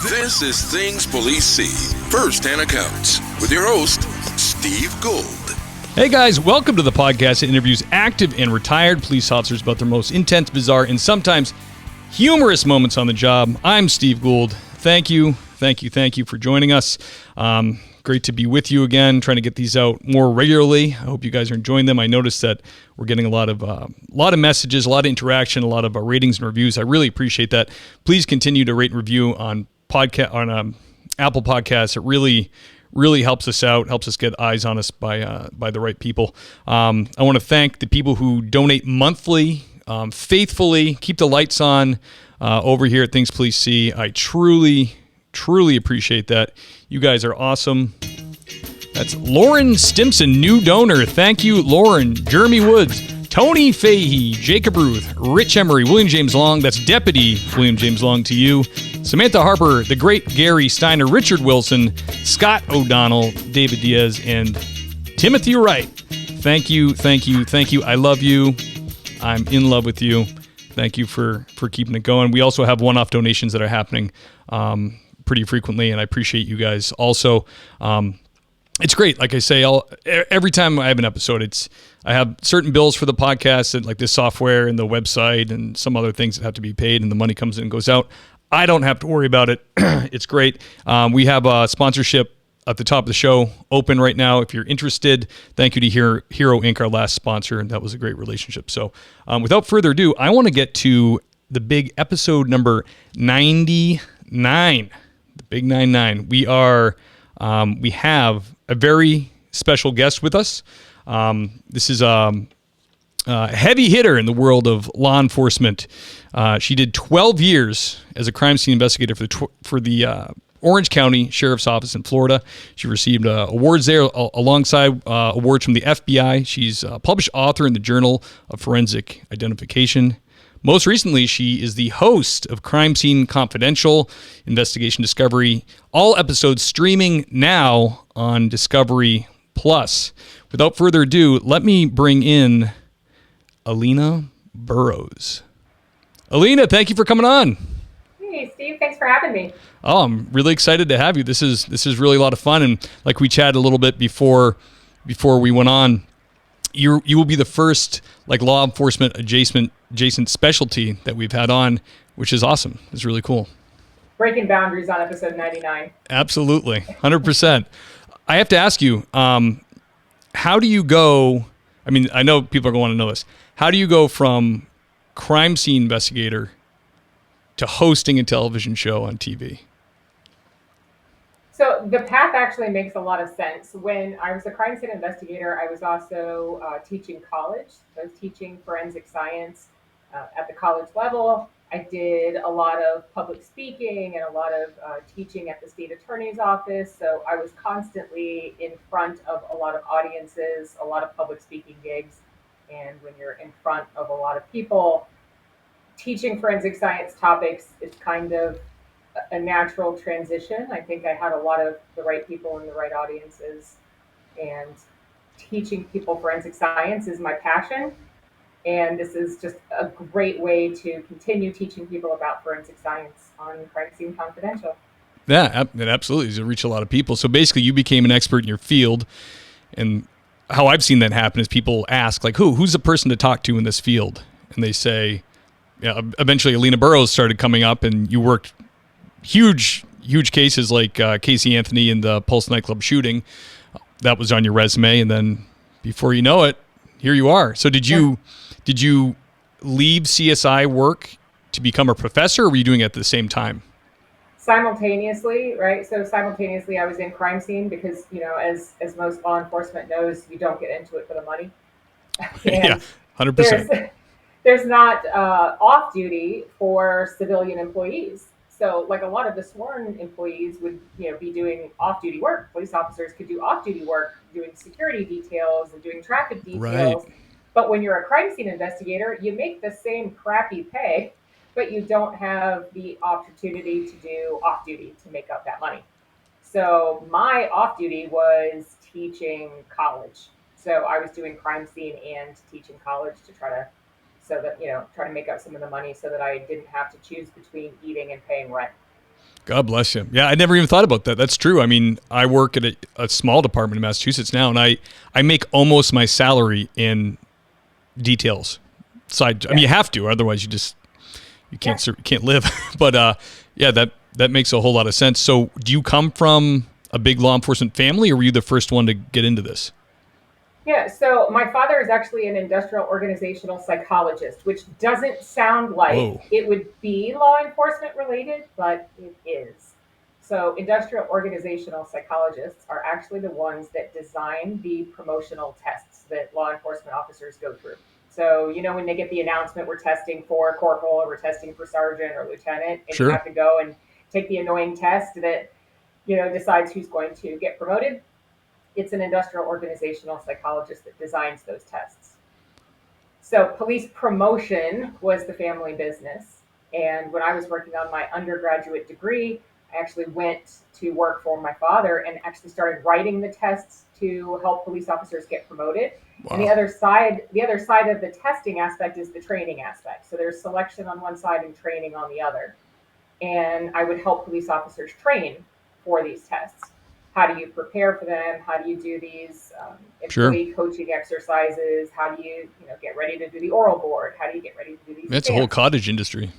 This is Things Police See, First-Hand Accounts, with your host, Steve Gould. Hey guys, welcome to the podcast that interviews active and retired police officers about their most intense, bizarre, and sometimes humorous moments on the job. I'm Steve Gould. Thank you for joining us. Great to be with you again, trying to get these out more regularly. I hope you guys are enjoying them. I noticed that we're getting a lot of messages, a lot of interaction, a lot of ratings and reviews. I really appreciate that. Please continue to rate and review on Apple Podcasts. It really helps us out, helps us get eyes on us by the right people. I want to thank the people who donate monthly, faithfully, keep the lights on over here at Things Police See. I truly appreciate that. You guys are awesome. That's Lauren Stimson, new donor. Thank you, Lauren. Jeremy Woods, Tony Fahey, Jacob Ruth, Rich Emery, William James Long. That's Deputy William James Long to you. Samantha Harper, the great Gary Steiner, Richard Wilson, Scott O'Donnell, David Diaz, and Timothy Wright. Thank you. I love you. I'm in love with you. Thank you for keeping it going. We also have one-off donations that are happening pretty frequently, and I appreciate you guys also. It's great. Like I say, every time I have an episode, I have certain bills for the podcast and like this software and the website and some other things that have to be paid, and the money comes in and goes out. I don't have to worry about it. It's great. We have a sponsorship at the top of the show open right now. If you're interested, thank you to Hero Inc., our last sponsor, and that was a great relationship. So without further ado, I want to get to the big episode number 99. The big 99. We have a very special guest with us. This is a heavy hitter in the world of law enforcement. She did 12 years as a crime scene investigator for the Orange County Sheriff's Office in Florida. She received awards there alongside awards from the FBI. She's a published author in the Journal of Forensic Identification. Most recently, she is the host of Crime Scene Confidential, Investigation Discovery, all episodes streaming now on Discovery Plus. Without further ado, let me bring in Alina Burroughs. Alina, thank you for coming on. Hey, Steve. Thanks for having me. Oh, I'm really excited to have you. This is really a lot of fun, and like we chatted a little bit before we went on, you will be the first like law enforcement adjacent specialty that we've had on, which is awesome. It's really cool. Breaking boundaries on episode 99. Absolutely, 100%. I have to ask you, how do you go? I mean, I know people are going to want to know this. How do you go from crime scene investigator to hosting a television show on TV? So the path actually makes a lot of sense. When I was a crime scene investigator, I was also teaching college. I was teaching forensic science at the college level. I did a lot of public speaking and a lot of teaching at the state attorney's office. So I was constantly in front of a lot of audiences, a lot of public speaking gigs. And when you're in front of a lot of people, teaching forensic science topics is kind of a natural transition. I think I had a lot of the right people in the right audiences, and teaching people forensic science is my passion. And this is just a great way to continue teaching people about forensic science on Crime Scene Confidential. Yeah, it absolutely is to reach a lot of people. So basically you became an expert in your field, and how I've seen that happen is people ask like, who's the person to talk to in this field? And they say, yeah, eventually Alina Burroughs started coming up, and you worked huge cases like Casey Anthony and the Pulse nightclub shooting. That was on your resume, and then before you know it, here you are. So did you leave CSI work to become a professor, or were you doing it at the same time? Simultaneously, right? So simultaneously, I was in crime scene because, as most law enforcement knows, you don't get into it for the money. Yeah, 100%. There's not off duty for civilian employees. So like a lot of the sworn employees would, be doing off-duty work. Police officers could do off-duty work, doing security details and doing traffic details. Right. But when you're a crime scene investigator, you make the same crappy pay, but you don't have the opportunity to do off-duty to make up that money. So my off-duty was teaching college. So I was doing crime scene and teaching college to try to make up some of the money so that I didn't have to choose between eating and paying rent. God bless you. Yeah, I never even thought about that. That's true. I mean, I work at a small department in Massachusetts now, and I make almost my salary in details. I mean, you have to, otherwise you can't live. But yeah, that makes a whole lot of sense. So, do you come from a big law enforcement family, or were you the first one to get into this? Yeah, so my father is actually an industrial organizational psychologist, which doesn't sound like Whoa. it would be law enforcement related, but it is. So industrial organizational psychologists are actually the ones that design the promotional tests that law enforcement officers go through. So, when they get the announcement, we're testing for corporal or we're testing for sergeant or lieutenant, and you Sure. have to go and take the annoying test that, decides who's going to get promoted. It's an industrial organizational psychologist that designs those tests. So police promotion was the family business. And when I was working on my undergraduate degree, I actually went to work for my father and actually started writing the tests to help police officers get promoted. Wow. And the other side of the testing aspect is the training aspect. So there's selection on one side and training on the other. And I would help police officers train for these tests. How do you prepare for them? How do you do these employee coaching exercises? How do you, get ready to do the oral board? How do you get ready to do these? That's a whole cottage industry.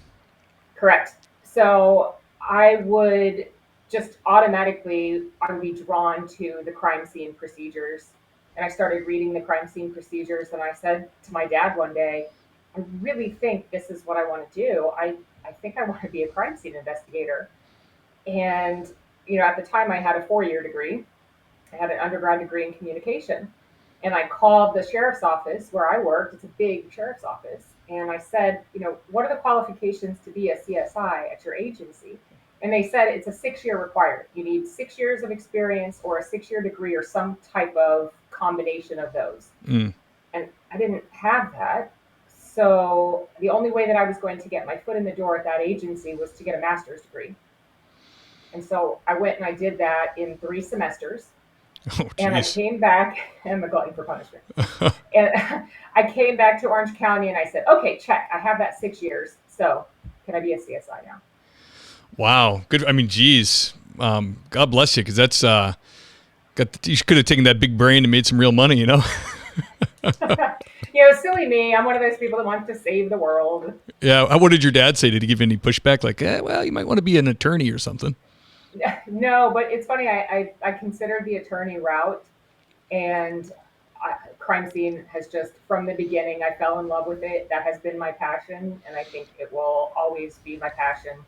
Correct. So I would just automatically, I would be drawn to the crime scene procedures. And I started reading the crime scene procedures. And I said to my dad one day, I really think this is what I want to do. I think I want to be a crime scene investigator. And at the time I had a 4-year degree. I had an undergrad degree in communication. And I called the sheriff's office where I worked. It's a big sheriff's office. And I said, what are the qualifications to be a CSI at your agency? And they said it's a 6-year requirement. You need 6 years of experience or a 6-year degree or some type of combination of those. And I didn't have that. So the only way that I was going to get my foot in the door at that agency was to get a master's degree. And so I went and I did that in 3 semesters. And I came back, and I'm a glutton for punishment. And I came back to Orange County and I said, okay, check. I have that 6 years. So can I be a CSI now? Wow. Good. I mean, geez. God bless you. Cause that's, you could have taken that big brain and made some real money, Silly me. I'm one of those people that wants to save the world. Yeah. What did your dad say? Did he give any pushback? Like, well, you might want to be an attorney or something. No, but it's funny. I considered the attorney route, and crime scene has just, from the beginning, I fell in love with it. That has been my passion, and I think it will always be my passion.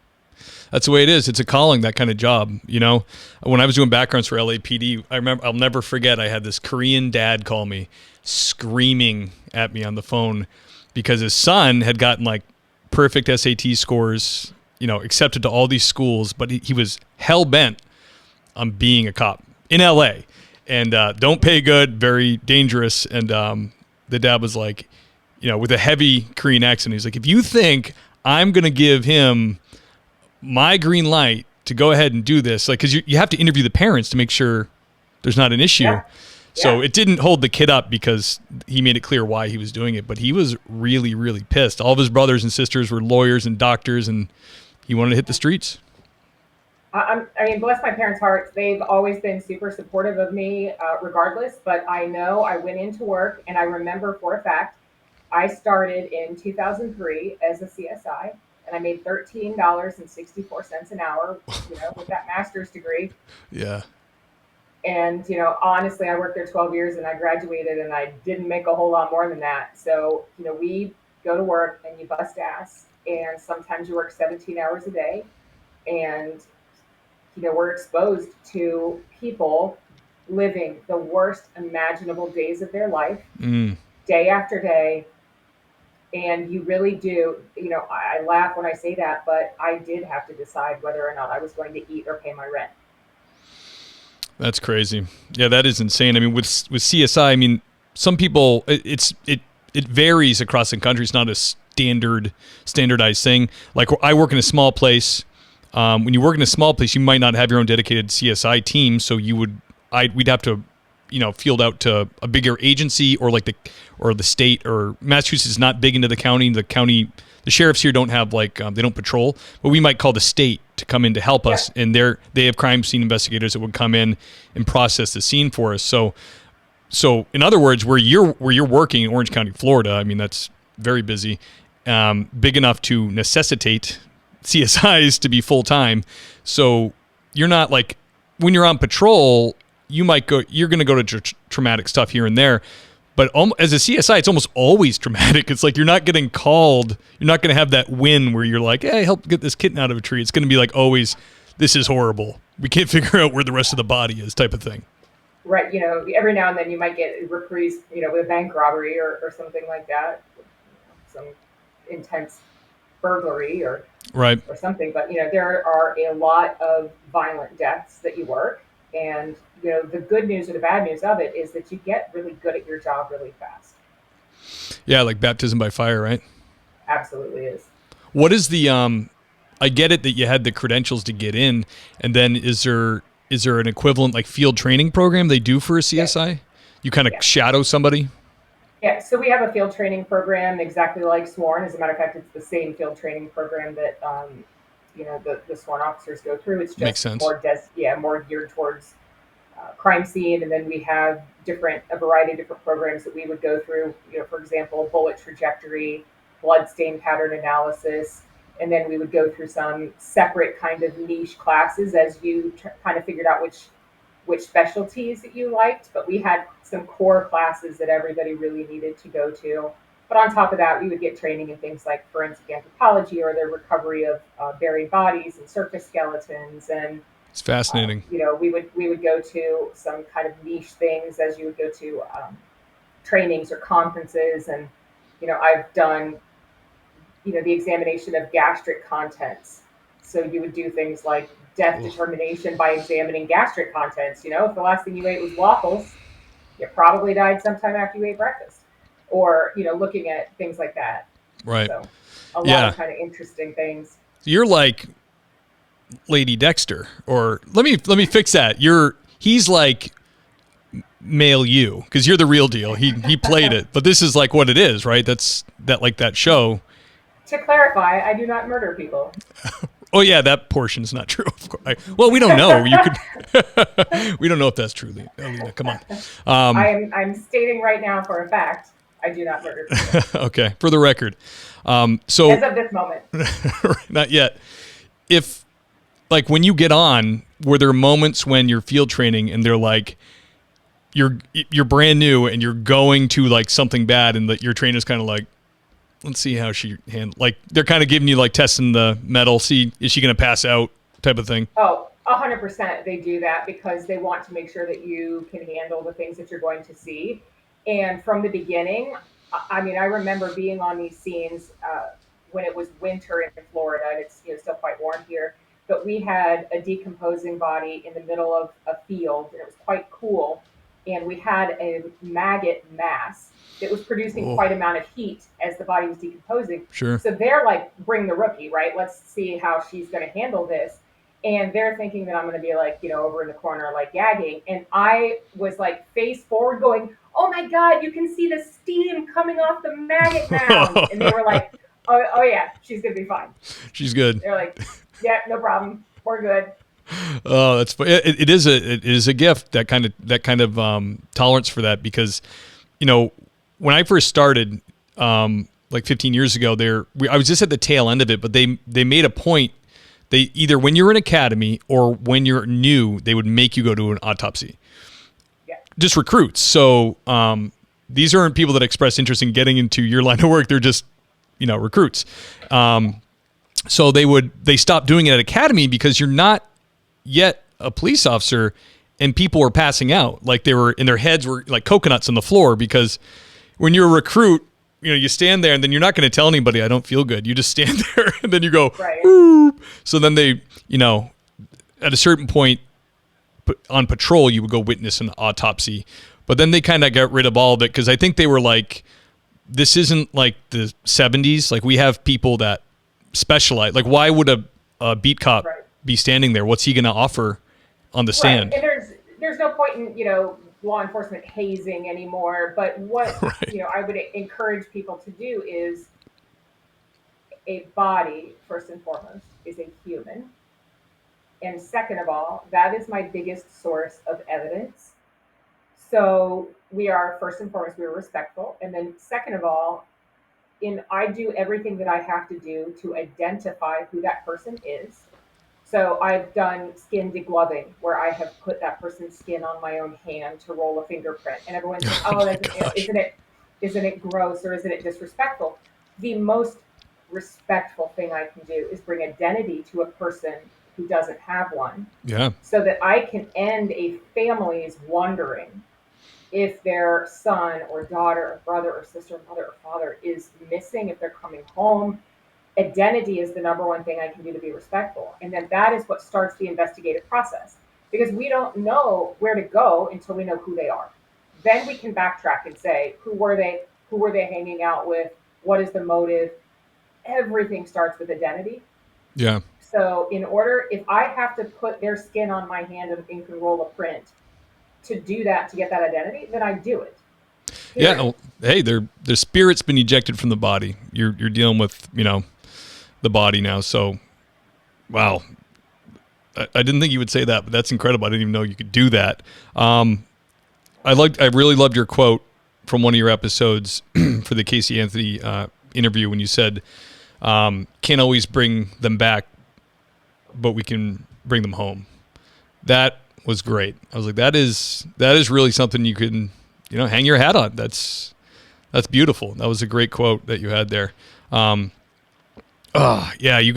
That's the way it is. It's a calling, that kind of job. When I was doing backgrounds for LAPD, I'll never forget, I had this Korean dad call me screaming at me on the phone because his son had gotten like perfect SAT scores, accepted to all these schools, but he was hell bent on being a cop in LA and don't pay good, very dangerous. And the dad was like, with a heavy Korean accent, he's like, if you think I'm going to give him my green light to go ahead and do this, like, because you have to interview the parents to make sure there's not an issue. Yeah. So it didn't hold the kid up because he made it clear why he was doing it, but he was really, really pissed. All of his brothers and sisters were lawyers and doctors, and he wanted to hit the streets. I mean, bless my parents' hearts. They've always been super supportive of me, regardless. But I know I went into work, and I remember for a fact, I started in 2003 as a CSI, and I made $13.64 an hour, with that master's degree. Yeah. And, honestly, I worked there 12 years and I graduated and I didn't make a whole lot more than that. So, we go to work and you bust ass, and sometimes you work 17 hours a day, and, we're exposed to people living the worst imaginable days of their life, day after day. And you really do, I laugh when I say that, but I did have to decide whether or not I was going to eat or pay my rent. That's crazy. Yeah, that is insane. I mean, with CSI, some people, it varies across the country. It's not a standardized thing. Like, I work in a small place. When you work in a small place, you might not have your own dedicated CSI team, so we'd have to, field out to a bigger agency or the state, or Massachusetts is not big into the county. The sheriffs here don't have they don't patrol, but we might call the state to come in to help us, Yeah. and they have crime scene investigators that would come in and process the scene for us. So in other words, where you're working in Orange County, Florida, I mean, that's very busy, big enough to necessitate CSIs to be full time. So you're not like, when you're on patrol, you're going to go to traumatic stuff here and there. But as a CSI, it's almost always traumatic. It's like you're not getting called. You're not going to have that win where you're like, hey, help get this kitten out of a tree. It's going to be like always, this is horrible. We can't figure out where the rest of the body is, type of thing. Right. Every now and then you might get a reprise, with a bank robbery or something like that, some intense burglary or something. But, there are a lot of violent deaths that you work. And, the good news or the bad news of it is that you get really good at your job really fast. Yeah, like baptism by fire, right? Absolutely is. What is the I get it that you had the credentials to get in, and then is there an equivalent like field training program they do for a CSI? Yeah. You kind of shadow somebody? Yeah, so we have a field training program exactly like sworn. As a matter of fact, it's the same field training program that the sworn officers go through. It's just makes sense. More geared towards crime scene, and then we have a variety of different programs that we would go through. For example, bullet trajectory, blood stain pattern analysis, and then we would go through some separate kind of niche classes as you kind of figured out which specialties that you liked. But we had some core classes that everybody really needed to go to. But on top of that, we would get training in things like forensic anthropology or the recovery of buried bodies and circus skeletons. And it's fascinating. We would go to some kind of niche things as you would go to trainings or conferences. And I've done the examination of gastric contents. So you would do things like death determination by examining gastric contents. If the last thing you ate was waffles, you probably died sometime after you ate breakfast. Or, looking at things like that. Right. So a lot of kind of interesting things. You're like Lady Dexter, or let me fix that. He's like male you, because you're the real deal. He played it, but this is like what it is, right? That's that show. To clarify, I do not murder people. Oh yeah, that portion's not true. Of course. Well, we don't know. You could. We don't know if that's true, Alina. Come on. I'm stating right now for a fact, I do not murder people. Okay, for the record. So as of this moment, not yet. If like when you get on, were there moments when you're field training and they're like, you're brand new and you're going to like something bad, and your trainer's kind of like, let's see how she handle. Like they're kind of giving you like testing the metal, see is she going to pass out type of thing. Oh, 100% they do that because they want to make sure that you can handle the things that you're going to see. And from the beginning, I mean, I remember being on these scenes when it was winter in Florida, and it's still quite warm here. But we had a decomposing body in the middle of a field, and it was quite cool. And we had a maggot mass that was producing quite amount of heat as the body was decomposing. Sure. So they're like, bring the rookie, right? Let's see how she's going to handle this. And they're thinking that I'm going to be like, over in the corner, like gagging. And I was like face forward going, oh my God, you can see the steam coming off the maggot mound. And they were like, oh yeah, she's going to be fine. She's good. They're like, yeah, no problem. We're good. Oh, that's it is a gift, that kind of tolerance for that, because when I first started like 15 years ago, I was just at the tail end of it, but they made a point. They either when you're in academy or when you're new, they would make you go to an autopsy. Yeah. Just recruits. So these aren't people that express interest in getting into your line of work. They're just recruits. So they stopped doing it at academy because you're not yet a police officer, and people were passing out. Like they were in their heads were like coconuts on the floor, because when you're a recruit, you stand there and then you're not going to tell anybody, I don't feel good. You just stand there and then you go, right. Whoop. So then they, at a certain point on patrol, you would go witness an autopsy, but then they kind of got rid of all of it. Cause I think they were like, this isn't like the 70s. Like we have people that specialize. Like why would a beat cop be standing there? What's he going to offer on the stand? And there's no point in, law enforcement hazing anymore. But what, I would encourage people to do is a body, first and foremost, is a human. And second of all, that is my biggest source of evidence. So we are, first and foremost, we are respectful. And then second of all, I do everything that I have to do to identify who that person is. So I've done skin degloving, where I have put that person's skin on my own hand to roll a fingerprint, and everyone's like, Oh "Oh, my that's, gosh. isn't it gross or isn't it disrespectful?" The most respectful thing I can do is bring identity to a person who doesn't have one, Yeah. so that I can end a family's wondering if their son or daughter or brother or sister, mother or father is missing, if they're coming home. Identity is the number one thing I can do to be respectful. And then that is what starts the investigative process, because we don't know where to go until we know who they are. Then we can backtrack and say, who were they? Who were they hanging out with? What is the motive? Everything starts with identity. Yeah. So, if I have to put their skin on my hand and ink and roll a print to do that, to get that identity, then I do it. Yeah. Period. Well, hey, their spirit's been ejected from the body. You're dealing with, the body now. So, wow. I didn't think you would say that, but that's incredible. I didn't even know you could do that. I really loved your quote from one of your episodes for the Casey Anthony interview when you said, "Can't always bring them back, but we can bring them home." That was great. I was like, that is really something you can, hang your hat on. That's beautiful. That was a great quote that you had there. Yeah, you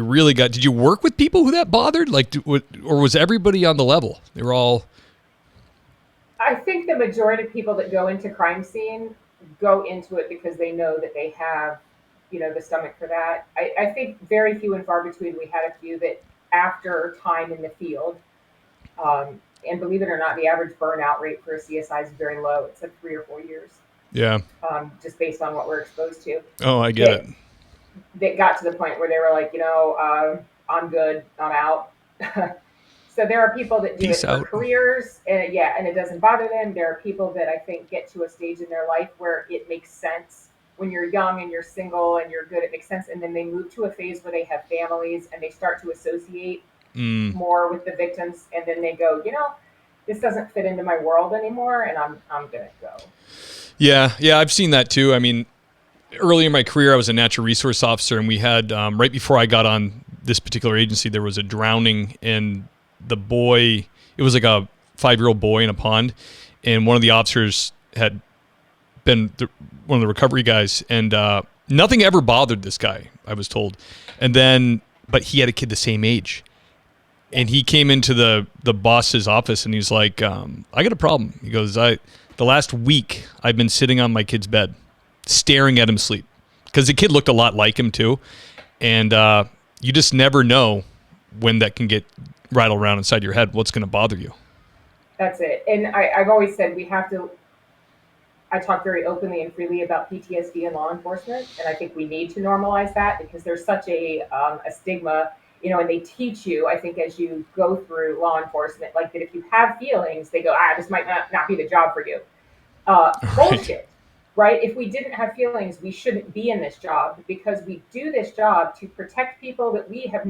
really got. Did you work with people who that bothered? Like, or was everybody on the level? They were all. I think the majority of people that go into crime scene go into it because they know that they have, the stomach for that. I think very few and far between. We had a few that after time in the field, and believe it or not, the average burnout rate for a CSI is very low. It's like 3 or 4 years, Yeah. just based on what we're exposed to. Oh, I get it. That that got to the point where they were like, I'm good, I'm out. So there are people that do Peace it for out. careers, and yeah, and it doesn't bother them. There are people that I think get to a stage in their life where it makes sense. When you're young and you're single and you're good, it makes sense. And then they move to a phase where they have families and they start to associate Mm. more with the victims, and then they go, this doesn't fit into my world anymore, and I'm gonna go. Yeah, I've seen that too. I mean, early in my career, I was a natural resource officer, and we had right before I got on this particular agency, there was a drowning, and the boy, it was like a 5-year-old boy in a pond, and one of the officers had been one of the recovery guys, and nothing ever bothered this guy, I was told, and then, but he had a kid the same age. And he came into the boss's office and he's like, I got a problem. He goes, the last week I've been sitting on my kid's bed, staring at him sleep. Because the kid looked a lot like him too. And you just never know when that can get rattled around inside your head, what's going to bother you. That's it. And I've always said I talk very openly and freely about PTSD in law enforcement, and I think we need to normalize that because there's such a stigma, and they teach you, I think, as you go through law enforcement, like that if you have feelings, they go, this might not be the job for you. Right. Bullshit, right? If we didn't have feelings, we shouldn't be in this job, because we do this job to protect people that we have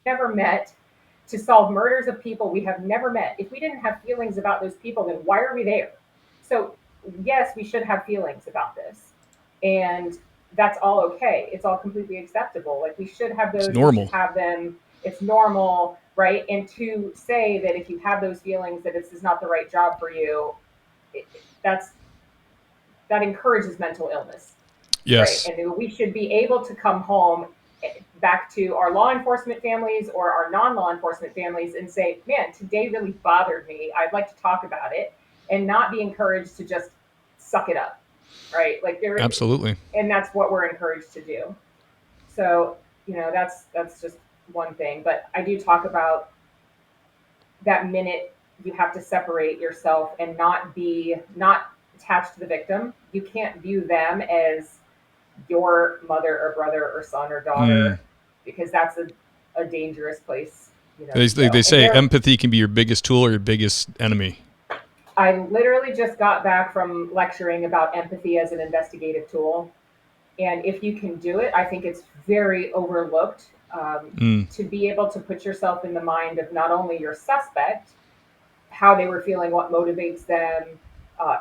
never met, to solve murders of people we have never met. If we didn't have feelings about those people, then why are we there? So, yes, we should have feelings about this. And that's all okay. It's all completely acceptable. Like, we should have It's those, we should normal. have them. It's normal, right? And to say that if you have those feelings that this is not the right job for you, it, that's that encourages mental illness, right? Yes. And we should be able to come home, back to our law enforcement families or our non-law enforcement families, and say, man, today really bothered me. I'd like to talk about it, and not be encouraged to just suck it up, right? Like Absolutely. and that's what we're encouraged to do. So, that's just one thing. But I do talk about that minute you have to separate yourself and not attached to the victim. You can't view them as your mother or brother or son or Mm. daughter, because that's a dangerous place, They, to they, go. they And say empathy can be your biggest tool or your biggest enemy. I literally just got back from lecturing about empathy as an investigative tool. And if you can do it, I think it's very overlooked. To be able to put yourself in the mind of not only your suspect, how they were feeling, what motivates them,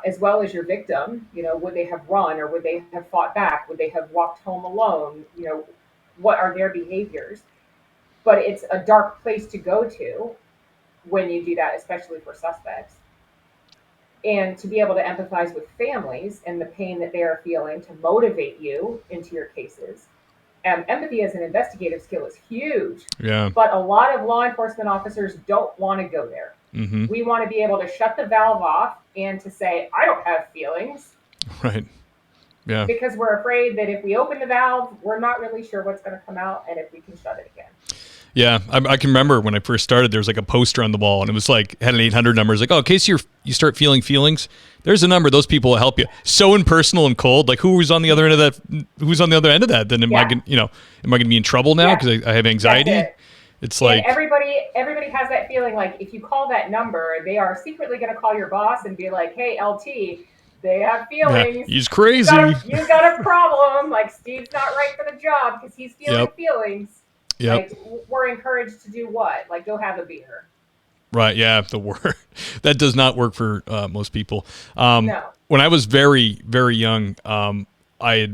as well as your victim. Would they have run, or would they have fought back? Would they have walked home alone? What are their behaviors? But it's a dark place to go to when you do that, especially for suspects. And to be able to empathize with families and the pain that they are feeling to motivate you into your cases. Empathy as an investigative skill is huge. Yeah. But a lot of law enforcement officers don't want to go there. Mm-hmm. We want to be able to shut the valve off and to say, I don't have feelings. Right. Yeah. Because we're afraid that if we open the valve, we're not really sure what's going to come out, and if we can shut it again. Yeah, I can remember when I first started, there was like a poster on the wall, and it was like, had an 800 number. It's like, oh, in case you start feeling feelings, there's a number. Those people will help you. So impersonal and cold. Like, who's on the other end of that? Who's on the other end of that? Then am I going to be in trouble now because I have anxiety? It's like, and everybody has that feeling. Like, if you call that number, they are secretly going to call your boss and be like, hey, LT, they have feelings. Yeah, he's crazy. You got a problem. Like, Steve's not right for the job because he's feeling feelings. Yep. Like, we're encouraged to do what? Like, go have a beer. Right. Yeah. The word that does not work for most people. No. When I was very, very young, I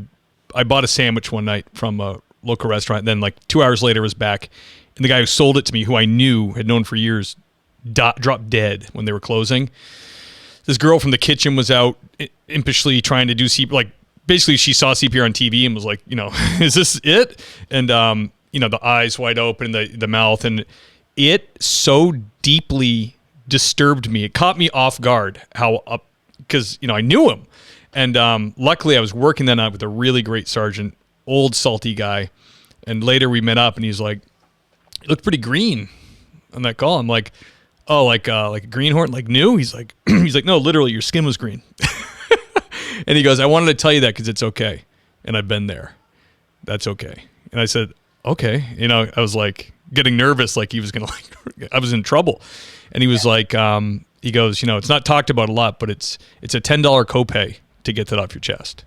bought a sandwich one night from a local restaurant. And then like 2 hours later, was back, and the guy who sold it to me, who I knew, had known for years, dropped dead when they were closing. This girl from the kitchen was out impishly trying to do CPR. Like, basically, she saw CPR on TV and was like, is this it? And the eyes wide open, the mouth, and it so deeply disturbed me. It caught me off guard because I knew him, and luckily I was working that night with a really great sergeant, old salty guy, and later we met up, and he's like, "You look pretty green on that call." I'm like, "Oh, like a greenhorn, like new?" He's like, "No, literally, your skin was green." And he goes, "I wanted to tell you that because it's okay, and I've been there. That's okay." And I said, okay. I was like getting nervous, like he was going to I was in trouble. And he was like, he goes, it's not talked about a lot, but it's a $10 copay to get that off your chest.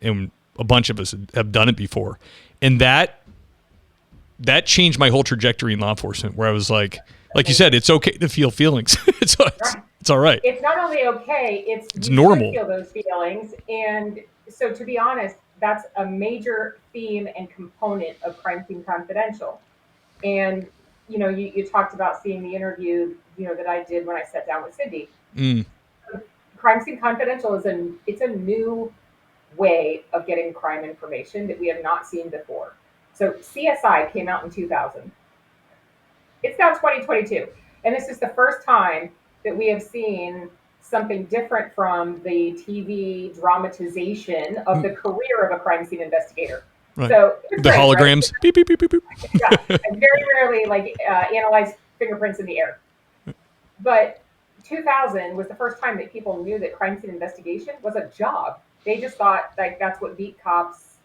And a bunch of us have done it before. And that changed my whole trajectory in law enforcement, where I was like you said, it's okay to feel feelings. It's all right. It's not only okay, it's normal. Feel those feelings. And so, to be honest, that's a major theme and component of Crime Scene Confidential. And, you talked about seeing the interview, that I did when I sat down with Cindy. Crime Scene Confidential it's a new way of getting crime information that we have not seen before. So CSI came out in 2000. It's now 2022. And this is the first time that we have seen something different from the TV dramatization of the career of a crime scene investigator. Right. So the holograms, right? Beep, beep, beep, beep, beep. Yeah, and very rarely analyze fingerprints in the air. But 2000 was the first time that people knew that crime scene investigation was a job. They just thought like that's what beat cops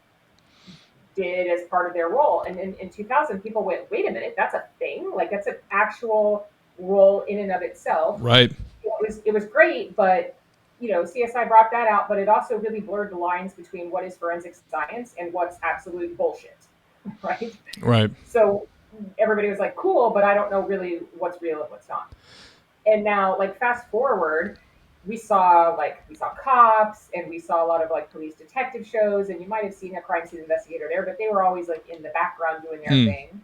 did as part of their role. And in 2000, people went, wait a minute, that's a thing? Like, that's an actual role in and of itself. Right. It was great, but CSI brought that out, but it also really blurred the lines between what is forensic science and what's absolute bullshit, right? Right. So everybody was like, cool, but I don't know really what's real and what's not. And now, like, fast forward, we saw cops, and we saw a lot of like police detective shows, and you might have seen a crime scene investigator there, but they were always like in the background doing their thing.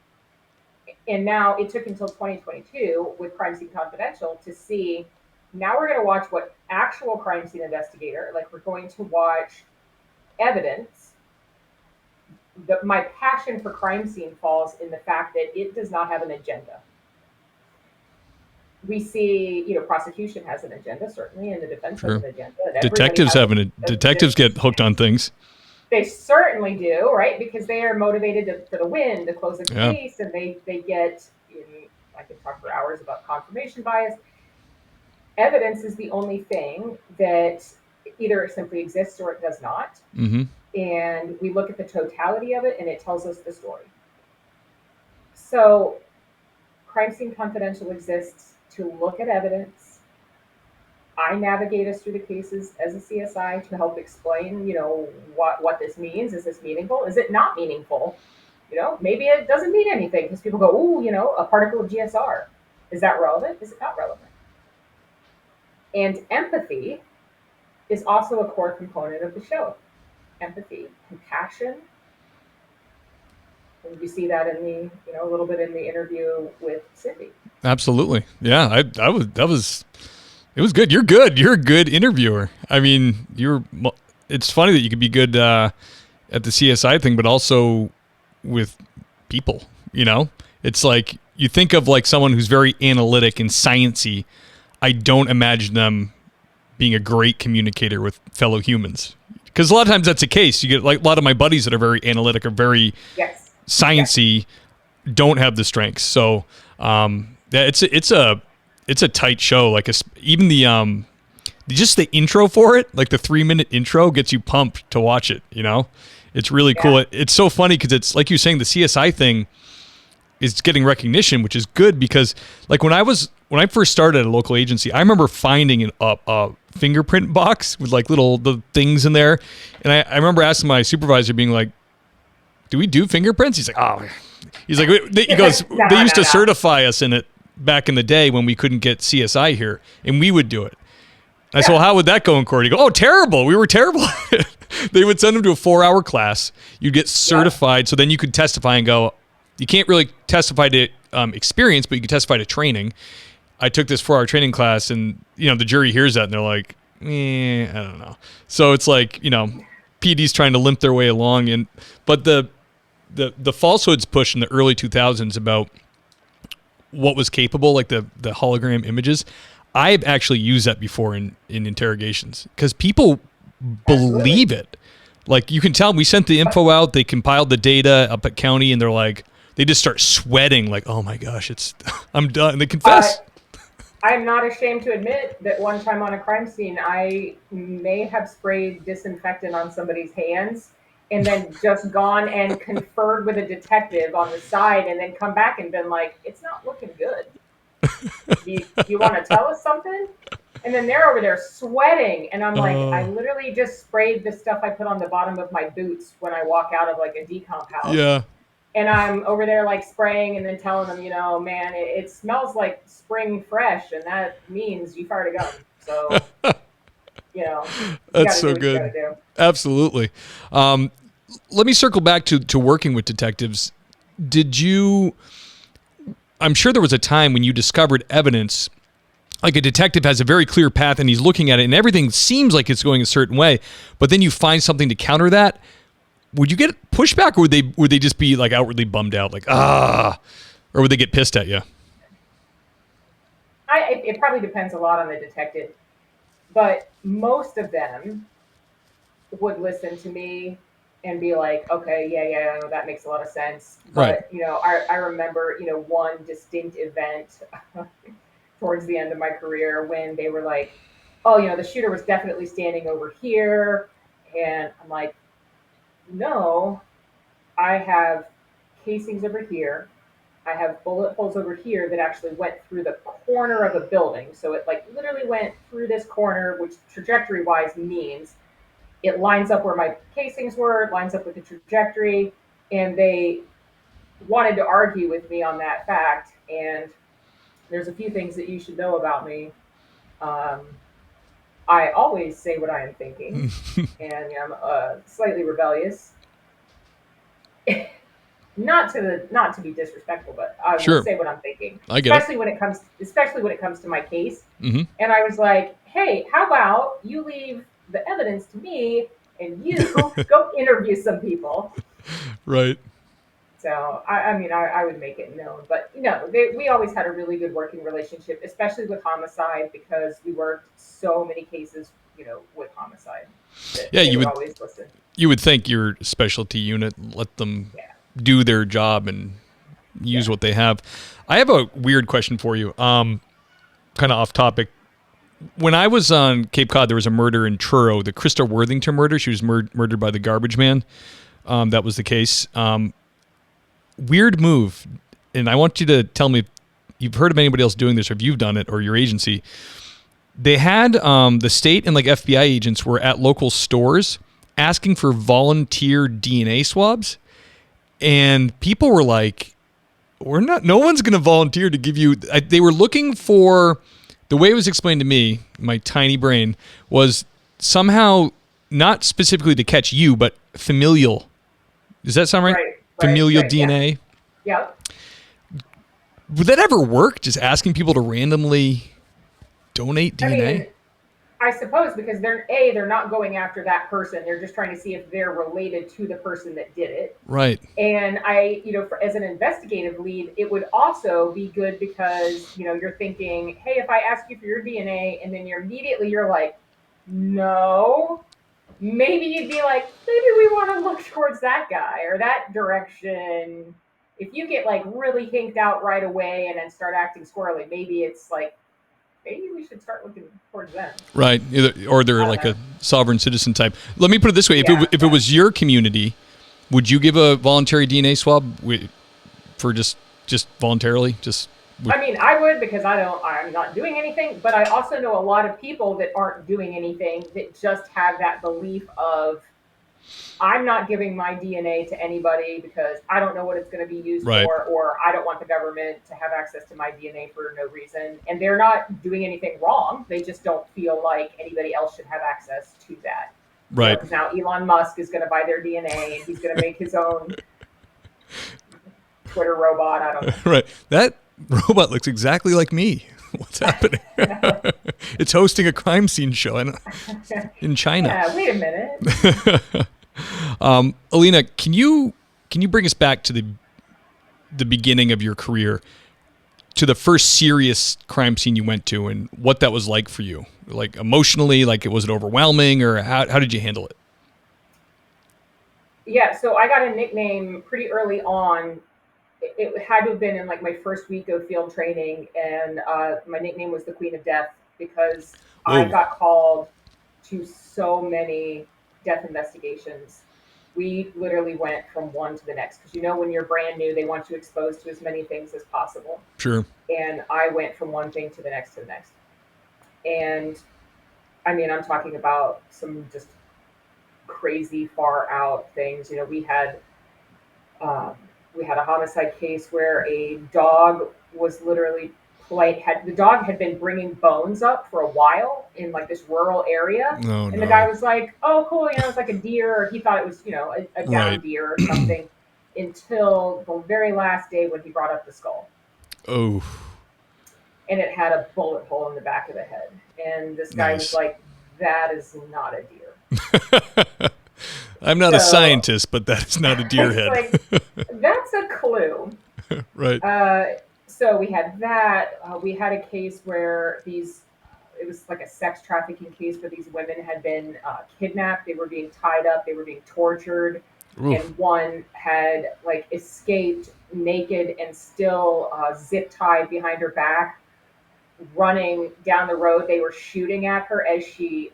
And now it took until 2022 with Crime Scene Confidential to see. Now we're going to watch what actual crime scene investigator, like we're going to watch evidence. My passion for crime scene falls in the fact that it does not have an agenda. We see, prosecution has an agenda, certainly, and the defense has an agenda. Detectives get hooked on things. They certainly do, right? Because they are motivated for the win, to close a case, and they get, I could talk for hours about confirmation bias. Evidence is the only thing that either it simply exists or it does not. Mm-hmm. And we look at the totality of it, and it tells us the story. So Crime Scene Confidential exists to look at evidence. I navigate us through the cases as a CSI to help explain, what this means. Is this meaningful? Is it not meaningful? Maybe it doesn't mean anything because people go, "Ooh, a particle of GSR. Is that relevant? Is it not relevant?" And empathy is also a core component of the show. Empathy, compassion. And you see that in a little bit in the interview with Cindy. Absolutely. Yeah. It was good. You're good. You're a good interviewer. I mean, it's funny that you could be good at the CSI thing, but also with people, It's like you think of like someone who's very analytic and sciencey. I don't imagine them being a great communicator with fellow humans. Because a lot of times that's the case. You get like a lot of my buddies that are very analytic or very sciencey don't have the strengths. So it's a tight show. Like even the just the intro for it, like the 3-minute intro gets you pumped to watch it. It's really cool. It's so funny because it's like you're saying, the CSI thing is getting recognition, which is good because like when I first started at a local agency, I remember finding a fingerprint box with like the things in there. And I remember asking my supervisor being like, "Do we do fingerprints?" He's like, "Oh," he goes, "They used to certify us in it back in the day when we couldn't get CSI here and we would do it." I said, "Well, how would that go in court?" He goes, "Oh, terrible. We were terrible." They would send them to a 4-hour class. You'd get certified. So then you could testify and go, you can't really testify to experience, but you can testify to training. I took this 4-hour training class and, the jury hears that and they're like, I don't know. So it's like, PD's trying to limp their way along. But the falsehoods push in the early 2000s about what was capable, like the hologram images, I've actually used that before in interrogations because people believe it. Like you can tell we sent the info out, they compiled the data up at county and they're like, they just start sweating like, "Oh my gosh, I'm done." And they confess. I'm not ashamed to admit that one time on a crime scene, I may have sprayed disinfectant on somebody's hands and then just gone and conferred with a detective on the side and then come back and been like, "It's not looking good. You want to tell us something?" And then they're over there sweating. And I'm like, I literally just sprayed the stuff I put on the bottom of my boots when I walk out of like a decomp house. Yeah. And I'm over there like spraying and then telling them, "Man, it smells like spring fresh. And that means you fired a gun." So, that's so good. Absolutely. Let me circle back to working with detectives. I'm sure there was a time when you discovered evidence, like a detective has a very clear path and he's looking at it and everything seems like it's going a certain way, but then you find something to counter that. Would you get pushback or would they just be like outwardly bummed out, like, or would they get pissed at you? It probably depends a lot on the detective, but most of them would listen to me and be like, "Okay, yeah, that makes a lot of sense." But, right. I remember, one distinct event towards the end of my career when they were like, "Oh, the shooter was definitely standing over here." And I'm like, "No, I have casings over here. I have bullet holes over here that actually went through the corner of a building." So it like literally went through this corner, which trajectory wise means it lines up where my casings were, it lines up with the trajectory. And they wanted to argue with me on that fact. And there's a few things that you should know about me. I always say what I am thinking, and I'm slightly rebellious. Not to be disrespectful, but I will say what I'm thinking. I get especially when it comes to my case. Mm-hmm. And I was like, "Hey, how about you leave the evidence to me and you go interview some people." Right. So I would make it known, but we always had a really good working relationship, especially with homicide, because we worked so many cases, with homicide. Yeah, you would always listen. You would think your specialty unit let them do their job and use what they have. I have a weird question for you, kind of off topic. When I was on Cape Cod, there was a murder in Truro, the Krista Worthington murder. She was murdered by the garbage man. That was the case. Weird move. And I want you to tell me if you've heard of anybody else doing this or if you've done it or your agency. They had the state and like FBI agents were at local stores asking for volunteer DNA swabs. And people were like, no one's going to volunteer to give you, they were looking for, the way it was explained to me, my tiny brain, was somehow not specifically to catch you, but familial. Does that sound right? Familial DNA? Yeah. Would that ever work? Just asking people to randomly donate DNA? I mean, I suppose because they're not going after that person. They're just trying to see if they're related to the person that did it. Right. And as an investigative lead, it would also be good because, you're thinking, hey, if I ask you for your DNA and then you're like, no, maybe you'd be like, maybe we want to look towards that guy or that direction. If you get like really hinked out right away and then start acting squirrely, maybe it's like, maybe we should start looking towards them. Right. Or they're like a sovereign citizen type. Let me put it this way. If it was your community, would you give a voluntary DNA swab for just voluntarily? I would, because I'm not doing anything, but I also know a lot of people that aren't doing anything that just have that belief of, I'm not giving my DNA to anybody because I don't know what it's going to be used for, or I don't want the government to have access to my DNA for no reason. And they're not doing anything wrong. They just don't feel like anybody else should have access to that. Right. Because now Elon Musk is going to buy their DNA and he's going to make his own Twitter robot. I don't know. Right. That robot looks exactly like me. What's happening? It's hosting a crime scene show in China. Yeah, wait a minute. Alina, can you bring us back to the beginning of your career, to the first serious crime scene you went to, and what that was like for you, like emotionally, like was it overwhelming, or how did you handle it? Yeah, so I got a nickname pretty early on. It had to have been in like my first week of field training, and my nickname was the Queen of Death because I got called to so many death investigations. We literally went from one to the next because when you're brand new, they want you exposed to as many things as possible. Sure. And I went from one thing to the next to the next. And I mean, I'm talking about some just crazy far out things. We had a homicide case where a dog was literally the dog had been bringing bones up for a while in like this rural area. Oh, and the guy was like, oh, cool. It's like a deer. Or he thought it was, a down deer or something until the very last day when he brought up the skull. Oh. And it had a bullet hole in the back of the head. And this guy was like, that is not a deer. I'm not a scientist, but that is not a deer head. Like, that's a clue. Right. So we had that. We had a case where it was like a sex trafficking case where these women had been kidnapped. They were being tied up. They were being tortured. Oof. And one had like escaped naked and still zip tied behind her back, running down the road. They were shooting at her as she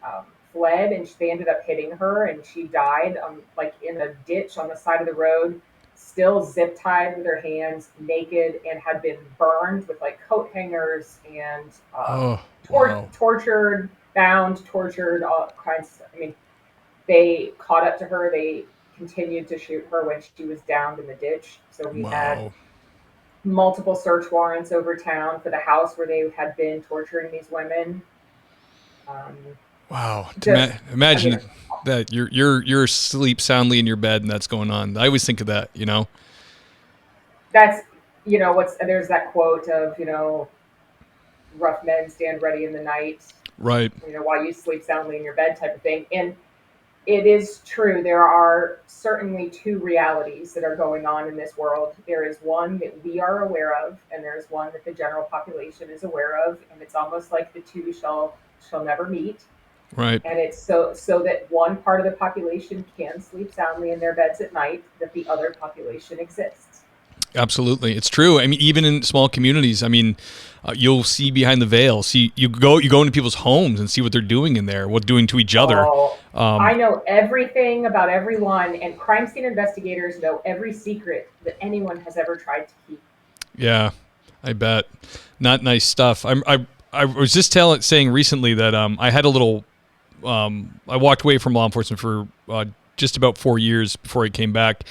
fled, and they ended up hitting her, and she died like in a ditch on the side of the road, still zip tied with her hands, naked, and had been burned with like coat hangers and tortured, bound, tortured, all kinds. I mean, they caught up to her. They continued to shoot her when she was downed in the ditch. So we had multiple search warrants over town for the house where they had been torturing these women. Wow! Imagine that you're asleep soundly in your bed and that's going on. I always think of that. That's there's that quote of rough men stand ready in the night. Right. While you sleep soundly in your bed, type of thing. And it is true. There are certainly two realities that are going on in this world. There is one that we are aware of, and there is one that the general population is aware of, and it's almost like the two shall never meet. Right. And it's so that one part of the population can sleep soundly in their beds at night, that the other population exists. Absolutely. It's true. I mean, even in small communities, I mean, you'll see behind the veil. You go into people's homes and see what they're doing in there, what doing to each other. I know everything about everyone, and crime scene investigators know every secret that anyone has ever tried to keep. Yeah, I bet. Not nice stuff. I was just saying recently that I had a little. I walked away from law enforcement for just about 4 years before I came back.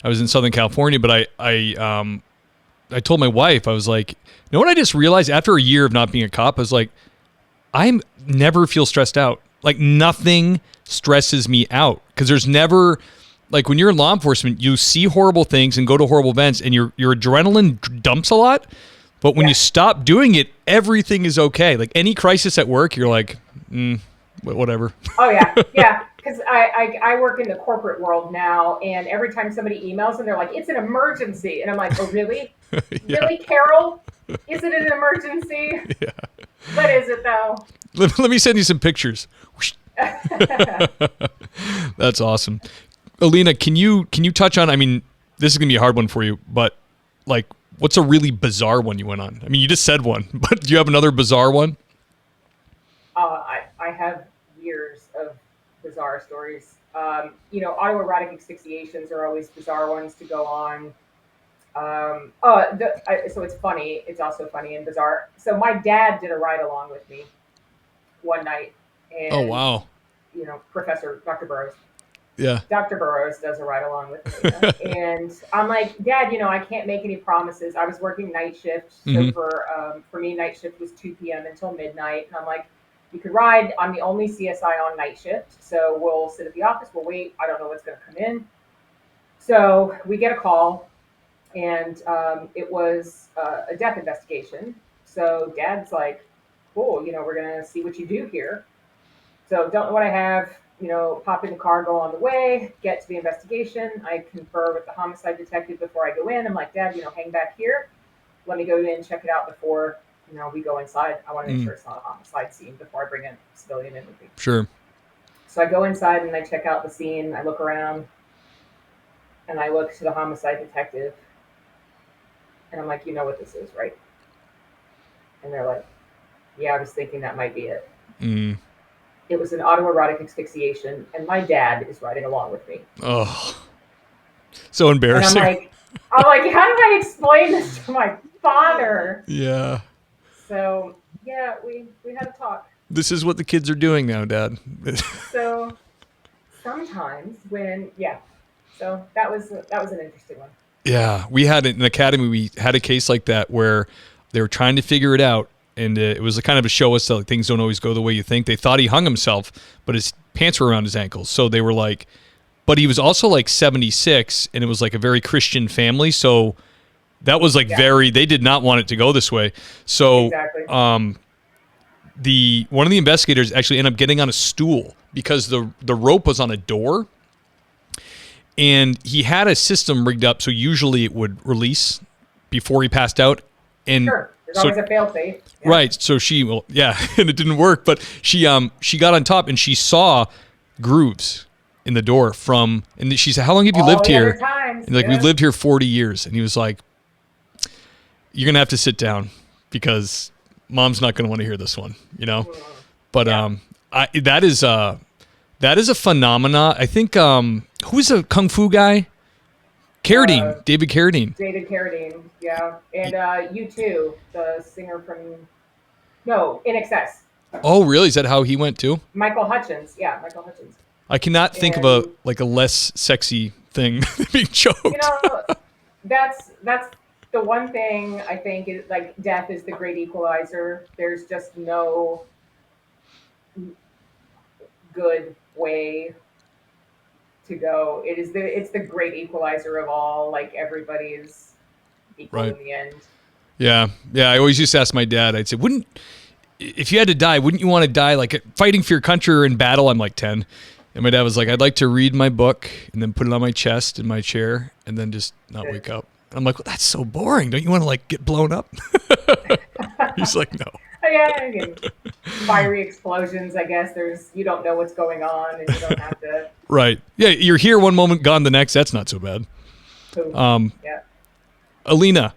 I was in Southern California, but I told my wife, I was like, you know what I just realized after a year of not being a cop? I was like, I never feel stressed out. Like nothing stresses me out because there's never, like when you're in law enforcement, you see horrible things and go to horrible events and your adrenaline dumps a lot. But when you stop doing it, everything is okay. Like any crisis at work, you're like, whatever. Oh yeah, yeah. Because I work in the corporate world now, and every time somebody emails and they're like, "It's an emergency," and I'm like, "Oh really? Yeah. Really, Carol? Is it an emergency? Yeah. What is it though?" Let me send you some pictures. That's awesome. Alina, can you touch on, I mean, this is going to be a hard one for you, but like, what's a really bizarre one you went on? I mean, you just said one, but do you have another bizarre one? I have years of bizarre stories. Autoerotic asphyxiations are always bizarre ones to go on. So it's funny. It's also funny and bizarre. So my dad did a ride along with me one night. And, Oh, wow. Professor Dr. Burroughs. Yeah. Dr. Burroughs does a ride along with me. And I'm like, Dad, I can't make any promises. I was working night shift. So for me, night shift was 2 p.m. until midnight. And I'm like, you could ride. I'm the only CSI on night shift. So we'll sit at the office. We'll wait. I don't know what's going to come in. So we get a call. And it was a death investigation. So Dad's like, cool, we're going to see what you do here. So don't know what I have, pop in the car, go on the way, get to the investigation. I confer with the homicide detective before I go in. I'm like, Dad, hang back here. Let me go in, check it out before, we go inside. I want to make sure it's not a homicide scene before I bring a civilian in with me. Sure. So I go inside and I check out the scene. I look around and I look to the homicide detective. And I'm like, you know what this is, right? And they're like, yeah, I was thinking that might be it. It was an autoerotic asphyxiation, and my dad is riding along with me. Oh, so embarrassing. And I'm like, how do I explain this to my father? Yeah. So yeah, we had a talk. This is what the kids are doing now, Dad. So sometimes so that was an interesting one. Yeah, we had in an academy. We had a case like that where they were trying to figure it out, and it was a kind of a show us that things don't always go the way you think. They thought he hung himself, but his pants were around his ankles. So they were like, but he was also like 76, and it was like a very Christian family. So that was like they did not want it to go this way. So exactly. One of the investigators actually ended up getting on a stool because the rope was on a door. And he had a system rigged up so usually it would release before he passed out. And sure, there's always a fail-safe. Yeah. Right. So and it didn't work. But she got on top and she saw grooves in the door and she said, "How long have you lived here?" And like, "We've lived here 40 years." And he was like, "You're gonna have to sit down because Mom's not gonna want to hear this one, But that is a phenomena. I think who's a kung fu guy? Carradine, David Carradine. David Carradine, yeah, and U2, the singer from In Excess. Oh, really? Is that how he went too? Michael Hutchins. I cannot think of a less sexy thing than being choked. That's the one thing I think is like death is the great equalizer. There's just no good way to go. It's the great equalizer of all. Like everybody is equal in the end. Yeah. I always used to ask my dad. I'd say, if you had to die, wouldn't you want to die like fighting for your country or in battle? I'm like 10, and my dad was like, I'd like to read my book and then put it on my chest in my chair and then just not wake up. I'm like, well, that's so boring. Don't you want to like get blown up? He's like, no. Yeah, fiery explosions. I guess you don't know what's going on, and you don't have to. Right. Yeah, you're here one moment, gone the next. That's not so bad. Yeah. Alina,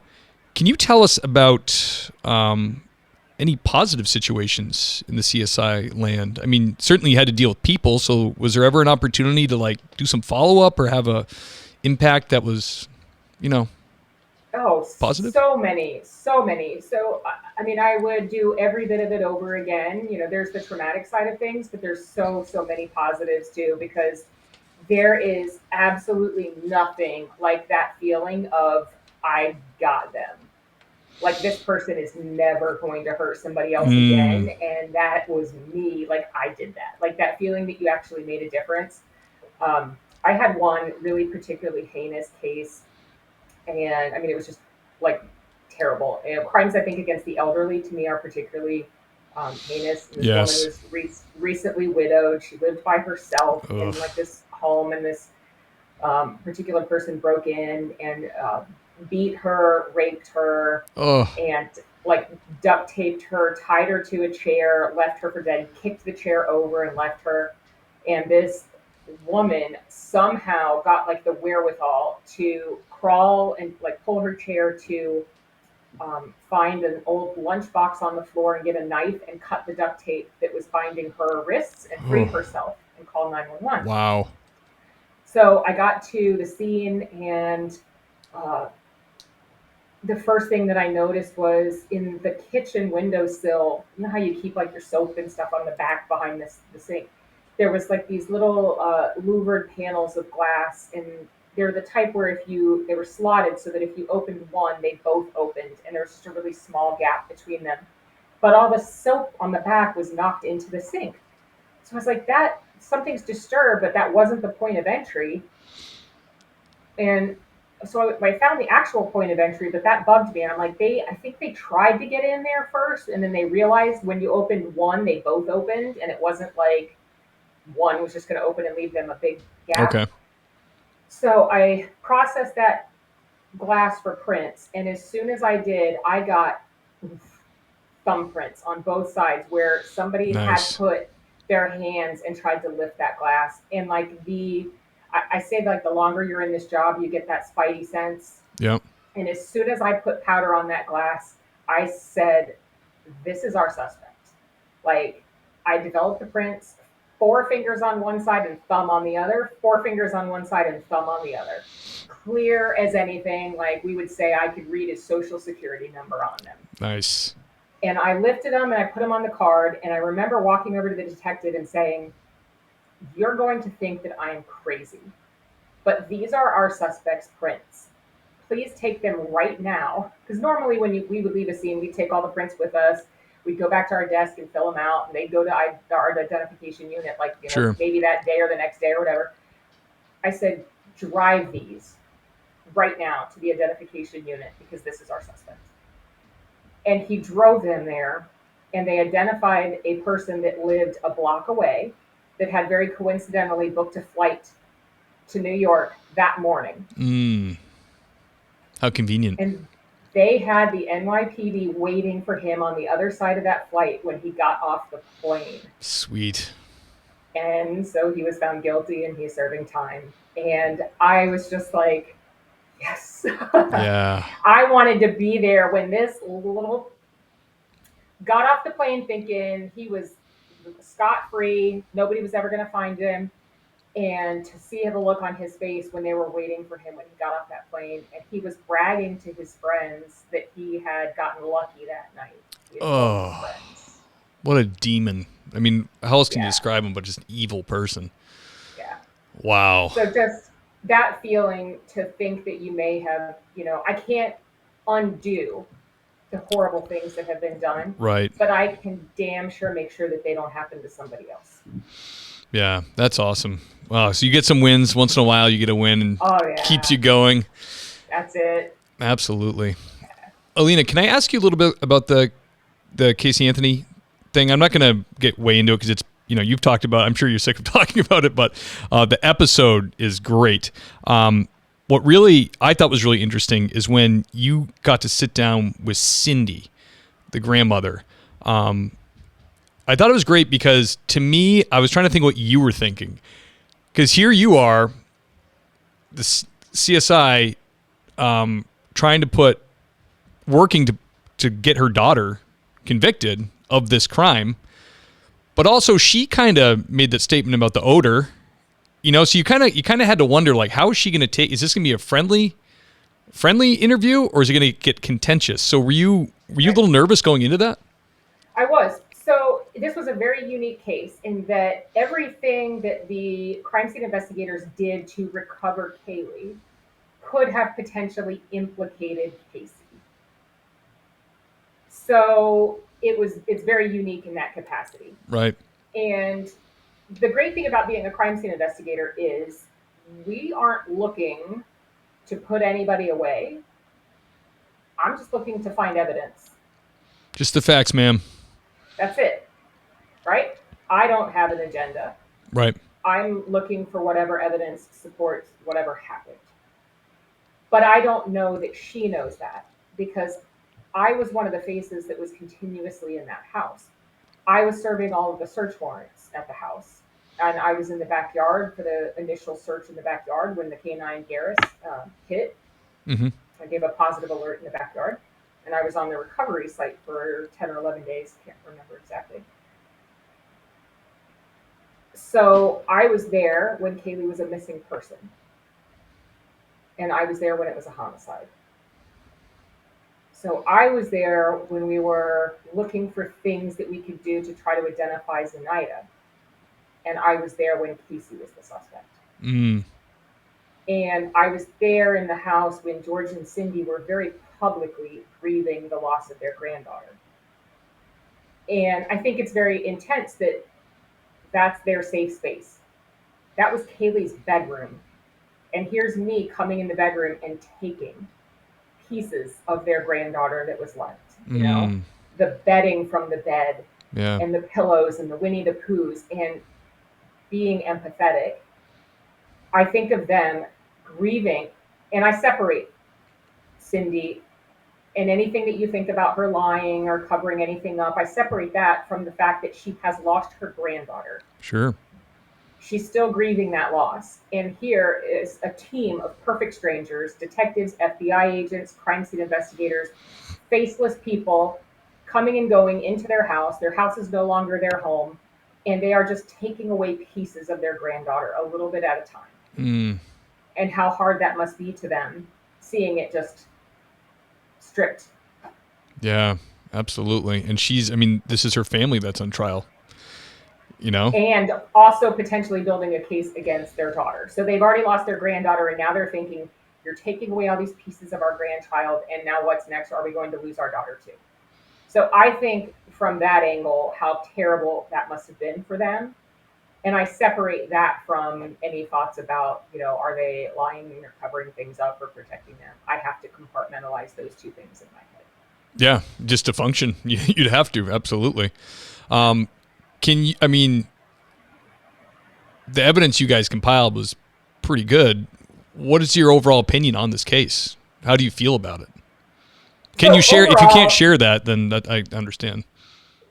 can you tell us about any positive situations in the CSI land? I mean, certainly you had to deal with people. So, was there ever an opportunity to like do some follow up or have a impact that was, positive? So many. So, I mean, I would do every bit of it over again. There's the traumatic side of things, but there's so many positives too, because there is absolutely nothing like that feeling of I got them. Like this person is never going to hurt somebody else again, and that was me. Like I did that. Like that feeling that you actually made a difference. I had one really particularly heinous case, and I mean it was just like terrible. And crimes I think against the elderly to me are particularly heinous. And this woman Yes. was recently widowed. She lived by herself Ugh. in like this home, and this particular person broke in and beat her, raped her, Oh. and like duct taped her, tied her to a chair, left her for dead, kicked the chair over and left her. And this woman somehow got like the wherewithal to crawl and like pull her chair to find an old lunchbox on the floor and get a knife and cut the duct tape that was binding her wrists and free herself and call 911. Wow. So I got to the scene, and uh, the first thing that I noticed was in the kitchen windowsill. You know how you keep like your soap and stuff on the back behind the sink? There was like these little louvered panels of glass, and they're the type where they were slotted so that if you opened one, they both opened, and there's just a really small gap between them. But all the soap on the back was knocked into the sink. So I was like, that something's disturbed, but that wasn't the point of entry. And so I found the actual point of entry, but that bugged me. And I'm like, I think they tried to get in there first, and then they realized when you opened one, they both opened, and it wasn't like one was just going to open and leave them a big gap. Okay. So I processed that glass for prints, and as soon as I did, I got thumbprints on both sides where somebody Nice. had put their hands and tried to lift that glass. And like I say like the longer you're in this job, you get that spidey sense. Yep. And as soon as I put powder on that glass, I said, this is our suspect. Like I developed the prints, 4 fingers on one side and thumb on the other, 4 fingers on one side and thumb on the other. Clear as anything. Like we would say I could read his social security number on them. Nice. And I lifted them and I put them on the card. And I remember walking over to the detective and saying, you're going to think that I am crazy, but these are our suspect's prints. Please take them right now. Because normally when we would leave a scene, we'd take all the prints with us. We'd go back to our desk and fill them out. And they'd go to our identification unit, like, Sure. maybe that day or the next day or whatever. I said, drive these right now to the identification unit because this is our suspect. And he drove them there, and they identified a person that lived a block away that had very coincidentally booked a flight to New York that morning. How convenient. And they had the NYPD waiting for him on the other side of that flight when he got off the plane. Sweet. And so he was found guilty and he's serving time. And I was just like, yes. Yeah. I wanted to be there when this little got off the plane thinking he was scot-free. Nobody was ever going to find him. And to see the look on his face when they were waiting for him when he got off that plane. And he was bragging to his friends that he had gotten lucky that night. Oh, what a demon. I mean, how else can you describe him but just an evil person? Yeah. Wow. So just that feeling to think that you may have, I can't undo the horrible things that have been done. Right. But I can damn sure make sure that they don't happen to somebody else. Yeah, that's awesome. Wow. So you get some wins once in a while. You get a win and keeps you going. That's it. Absolutely. Yeah. Alina, can I ask you a little bit about the Casey Anthony thing? I'm not going to get way into it because it's, you've talked about it. I'm sure you're sick of talking about it, but the episode is great. What really I thought was really interesting is when you got to sit down with Cindy, the grandmother. I thought it was great because to me, I was trying to think what you were thinking. Because here you are, the CSI, working to get her daughter convicted of this crime. But also she kind of made that statement about the odor, so you kind of had to wonder, like, how is she going to is this going to be a friendly interview or is it going to get contentious? So were you a little nervous going into that? I was. So this was a very unique case in that everything that the crime scene investigators did to recover Kaylee could have potentially implicated Casey. So it's very unique in that capacity. Right. And the great thing about being a crime scene investigator is we aren't looking to put anybody away. I'm just looking to find evidence. Just the facts, ma'am. That's it. Right? I don't have an agenda. Right. I'm looking for whatever evidence supports whatever happened. But I don't know that she knows that because I was one of the faces that was continuously in that house. I was serving all of the search warrants at the house. And I was in the backyard for the initial search in the backyard when the canine Garrus hit. Mm-hmm. I gave a positive alert in the backyard. And I was on the recovery site for 10 or 11 days. Can't remember exactly. So I was there when Kaylee was a missing person. And I was there when it was a homicide. So I was there when we were looking for things that we could do to try to identify Zenaida. And I was there when Casey was the suspect. Mm. And I was there in the house when George and Cindy were very publicly grieving the loss of their granddaughter. And I think it's very intense that that's their safe space. That was Kaylee's bedroom. And here's me coming in the bedroom and taking pieces of their granddaughter that was left. You know, the bedding from the bed and the pillows and the Winnie the Poohs, and being empathetic. I think of them grieving, and I separate Cindy and anything that you think about her lying or covering anything up. I separate that from the fact that she has lost her granddaughter. Sure. She's still grieving that loss. And here is a team of perfect strangers, detectives, FBI agents, crime scene investigators, faceless people coming and going into their house. Their house is no longer their home. And they are just taking away pieces of their granddaughter a little bit at a time. Mm. And how hard that must be to them, seeing it just stripped. Yeah, absolutely. And this is her family that's on trial. You know? And also potentially building a case against their daughter. So they've already lost their granddaughter, and now they're thinking, you're taking away all these pieces of our grandchild, and now what's next? Are we going to lose our daughter too? So I think from that angle, how terrible that must have been for them. And I separate that from any thoughts about, are they lying or covering things up or protecting them? I have to compartmentalize those two things in my head. Yeah, just to function. You'd have to, absolutely. The evidence you guys compiled was pretty good. What is your overall opinion on this case? How do you feel about it? Can you share? If you can't share that, then that I understand.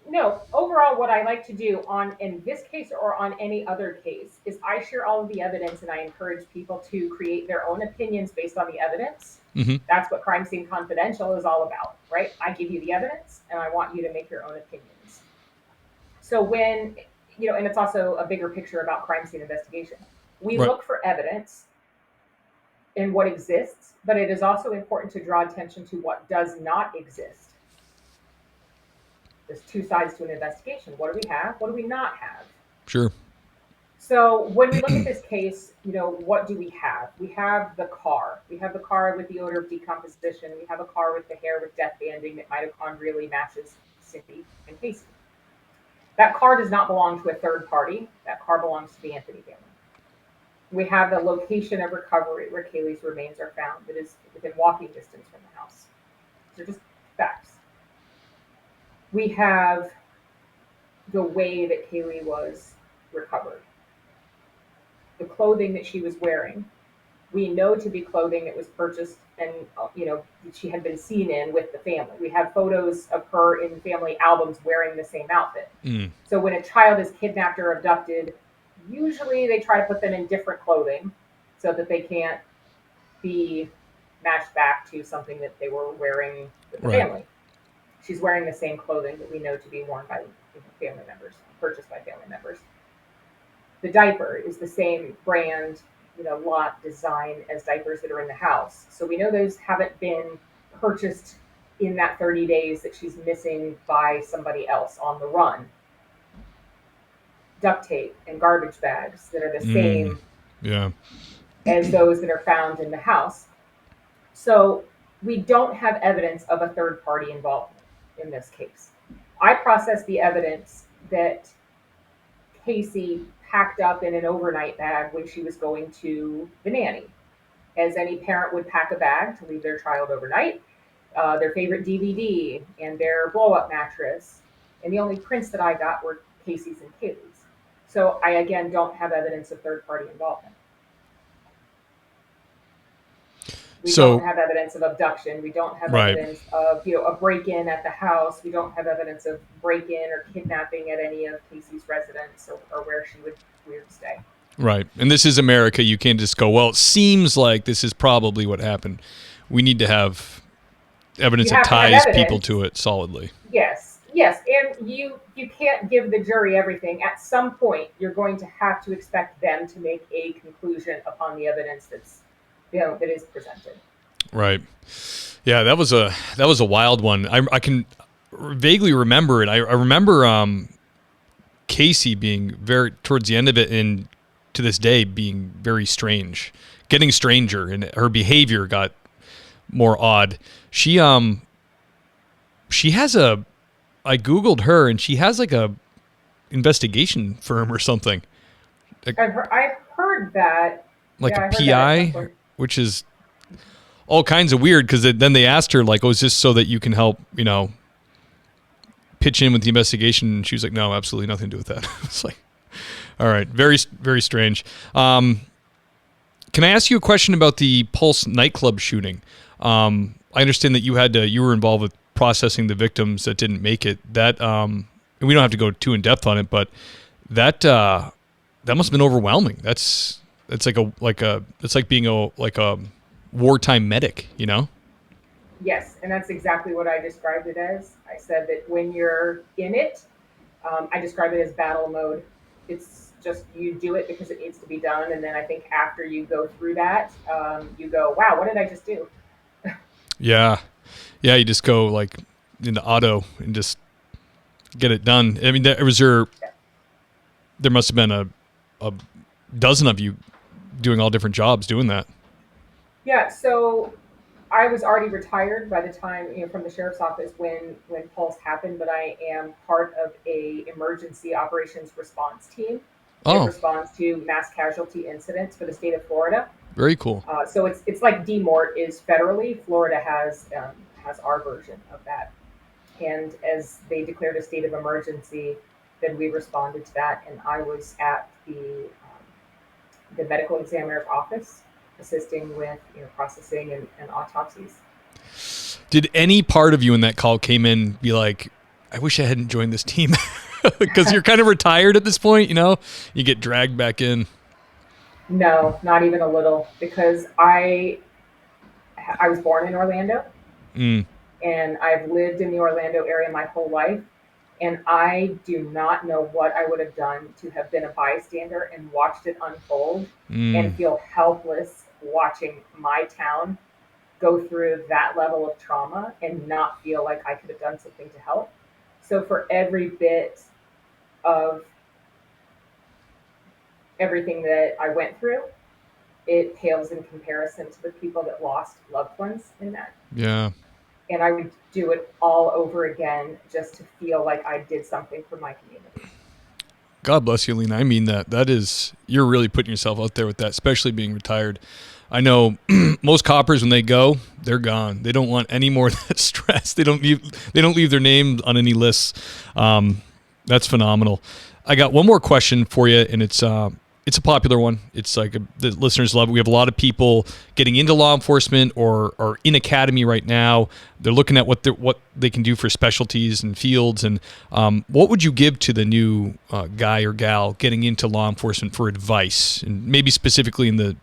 No, overall, what I like to do in this case or on any other case is I share all of the evidence, and I encourage people to create their own opinions based on the evidence. Mm-hmm. That's what Crime Scene Confidential is all about, right? I give you the evidence, and I want you to make your own opinions. So when, and it's also a bigger picture about crime scene investigation. We look for evidence in what exists, but it is also important to draw attention to what does not exist. There's two sides to an investigation. What do we have? What do we not have? Sure. So when we look at this case, what do we have? We have the car. We have the car with the odor of decomposition. We have a car with the hair with death banding that mitochondrially matches Cindy and Casey. That car does not belong to a third party. That car belongs to the Anthony family. We have the location of recovery where Kaylee's remains are found that is within walking distance from the house. They're just facts. We have the way that Kaylee was recovered. The clothing that she was wearing, we know to be clothing that was purchased and, that she had been seen in with the family. We have photos of her in family albums wearing the same outfit. Mm. So when a child is kidnapped or abducted, usually they try to put them in different clothing so that they can't be matched back to something that they were wearing with the family. She's wearing the same clothing that we know to be worn by family members, purchased by family members. The diaper is the same brand, lot design as diapers that are in the house. So we know those haven't been purchased in that 30 days that she's missing by somebody else on the run. duct tape and garbage bags that are the same Yeah. as those that are found in the house. So we don't have evidence of a third party involvement in this case. I processed the evidence that Casey packed up in an overnight bag when she was going to the nanny, as any parent would pack a bag to leave their child overnight, their favorite DVD, and their blow up mattress. And the only prints that I got were Casey's and Kaylee's. So I, again, don't have evidence of third party involvement. We don't So, have evidence of abduction. We don't have right. evidence of, a break-in at the house. We don't have evidence of break-in or kidnapping at any of Casey's residence or where she would stay. Right. And this is America. You can't just go, well, it seems like this is probably what happened. We need to have evidence that ties people to it solidly. Yes. And you can't give the jury everything. At some point, you're going to have to expect them to make a conclusion upon the evidence that is presented. Right. Yeah, that was a wild one. I can vaguely remember it. I remember Casey being very towards the end of it, and to this day being very strange, getting stranger, and her behavior got more odd. She has I Googled her, and she has like a investigation firm or something. I've heard that. Like a PI, which is all kinds of weird, because then they asked her, like, oh, is this so that you can help, pitch in with the investigation? And she was like, no, absolutely nothing to do with that. It's like, all right, very, very strange. Can I ask you a question about the Pulse nightclub shooting? I understand that you were involved with processing the victims that didn't make it. That and we don't have to go too in depth on it, but that must have been overwhelming. It's like being a wartime medic, Yes, and that's exactly what I described it as. I said that when you're in it, I describe it as battle mode. It's just you do it because it needs to be done, and then I think after you go through that, you go, "Wow, what did I just do?" Yeah, you just go like into auto and just get it done. I mean, there must have been a dozen of you doing all different jobs doing that. Yeah, so I was already retired by the time, from the sheriff's office when Pulse happened, but I am part of a emergency operations response team that responds to mass casualty incidents for the state of Florida. Very cool. So it's like DMORT is federally. Florida has our version of that, and as they declared a state of emergency, then we responded to that, and I was at the medical examiner's office, assisting with processing and autopsies. Did any part of you in that call came in be like, I wish I hadn't joined this team? Because you're kind of retired at this point, you get dragged back in. No, not even a little, because I was born in Orlando, and I've lived in the Orlando area my whole life. And I do not know what I would have done to have been a bystander and watched it unfold and feel helpless watching my town go through that level of trauma and not feel like I could have done something to help. So for every bit of everything that I went through, it pales in comparison to the people that lost loved ones in that. Yeah. And I would do it all over again just to feel like I did something for my community. God bless you, Alina. I mean you're really putting yourself out there with that, especially being retired. I know most coppers, when they go, they're gone. They don't want any more of that stress. They don't leave their name on any lists. That's phenomenal. I got one more question for you, and it's a popular one. It's like the listeners love it. We have a lot of people getting into law enforcement or in academy right now. They're looking at what they can do for specialties and fields. And what would you give to the new guy or gal getting into law enforcement for advice, and maybe specifically in the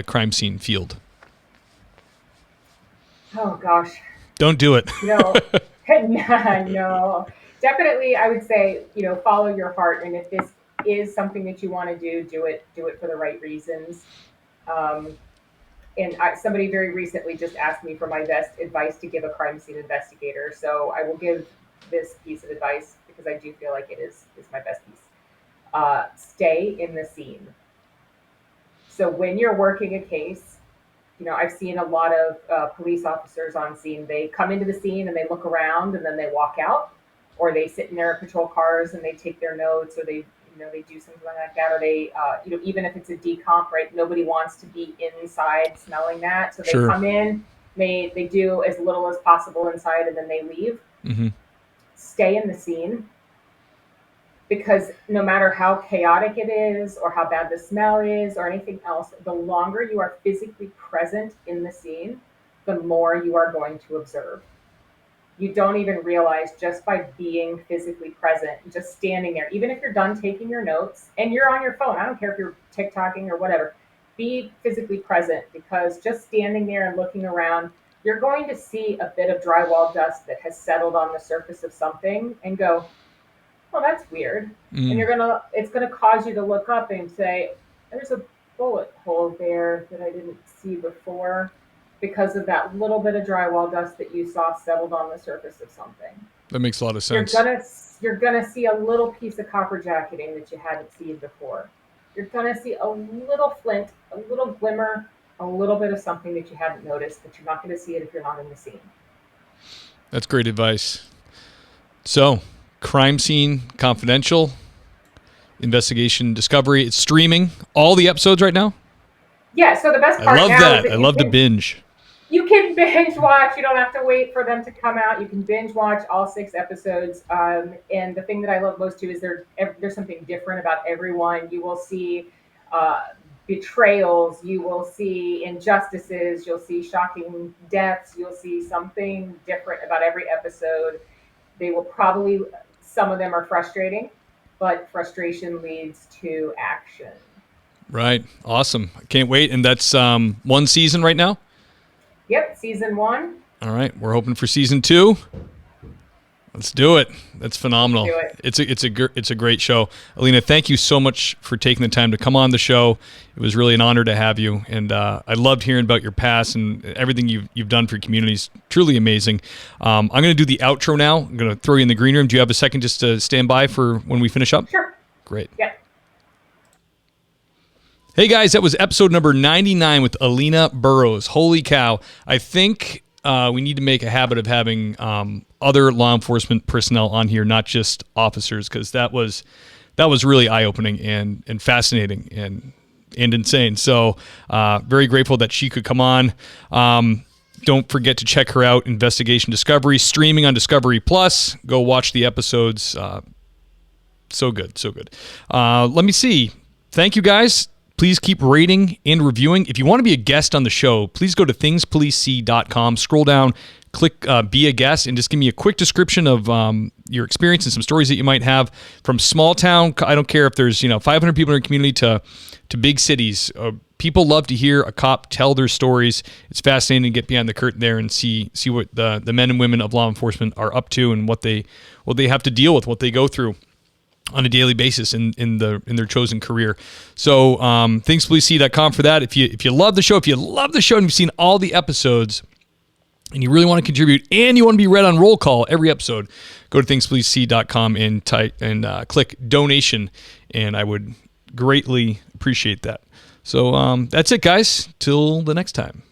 crime scene field? Oh gosh. Don't do it. No. No. Definitely, I would say, follow your heart, and if this is something that you want to do it for the right reasons. And somebody very recently just asked me for my best advice to give a crime scene investigator, so I will give this piece of advice because I do feel like it is my best piece. stay in the scene. So when you're working a case, I've seen a lot of police officers on scene. They come into the scene and they look around and then they walk out, or they sit in their patrol cars and they take their notes, or they do something like that, or they, even if it's a decomp, right? Nobody wants to be inside smelling that, so they Sure. come in, they do as little as possible inside, and then they leave. Mm-hmm. Stay in the scene, because no matter how chaotic it is or how bad the smell is or anything else, the longer you are physically present in the scene, the more you are going to observe. You don't even realize, just by being physically present, just standing there, even if you're done taking your notes and you're on your phone, I don't care if you're TikToking or whatever, be physically present, because just standing there and looking around, you're going to see a bit of drywall dust that has settled on the surface of something and go, well, that's weird. And it's gonna cause you to look up and say, there's a bullet hole there that I didn't see before, because of that little bit of drywall dust that you saw settled on the surface of something. That makes a lot of sense. You're gonna see a little piece of copper jacketing that you hadn't seen before. You're gonna see a little flint, a little glimmer, a little bit of something that you hadn't noticed, but you're not gonna see it if you're not in the scene. That's great advice. So, Crime Scene Confidential, Investigation Discovery. It's streaming all the episodes right now. Yeah, so the best part I love now that. is that I love to binge. You can binge watch. You don't have to wait for them to come out. You can binge watch all 6 episodes. And the thing that I love most too is there's something different about everyone. You will see betrayals. You will see injustices. You'll see shocking deaths. You'll see something different about every episode. They will probably, some of them are frustrating, but frustration leads to action. Right. Awesome. I can't wait. And that's 1 season right now? Yep, season 1. All right. We're hoping for season 2. Let's do it. That's phenomenal. Let's do it. It's a great show. Alina, thank you so much for taking the time to come on the show. It was really an honor to have you, and I loved hearing about your past and everything you've done for your communities. Truly amazing. I'm going to do the outro now. I'm going to throw you in the green room. Do you have a second just to stand by for when we finish up? Sure. Great. Yeah. Hey guys, that was episode number 99 with Alina Burroughs. Holy cow. I think we need to make a habit of having other law enforcement personnel on here, not just officers, because that was really eye-opening and fascinating and insane. So very grateful that she could come on. Don't forget to check her out, Investigation Discovery, streaming on Discovery Plus. Go watch the episodes. So good, so good. Let me see. Thank you guys. Please keep rating and reviewing. If you want to be a guest on the show, please go to thingspolicesee.com, scroll down, click Be a Guest, and just give me a quick description of your experience and some stories that you might have from small town. I don't care if there's 500 people in your community to big cities. People love to hear a cop tell their stories. It's fascinating to get behind the curtain there and see what the men and women of law enforcement are up to and what they have to deal with, what they go through on a daily basis in their chosen career. So thingspolicesee.com for that. If you love the show, and you've seen all the episodes and you really want to contribute and you want to be read on roll call every episode, go to thingspolicesee.com and type and click donation, and I would greatly appreciate that. So that's it, guys. Till the next time.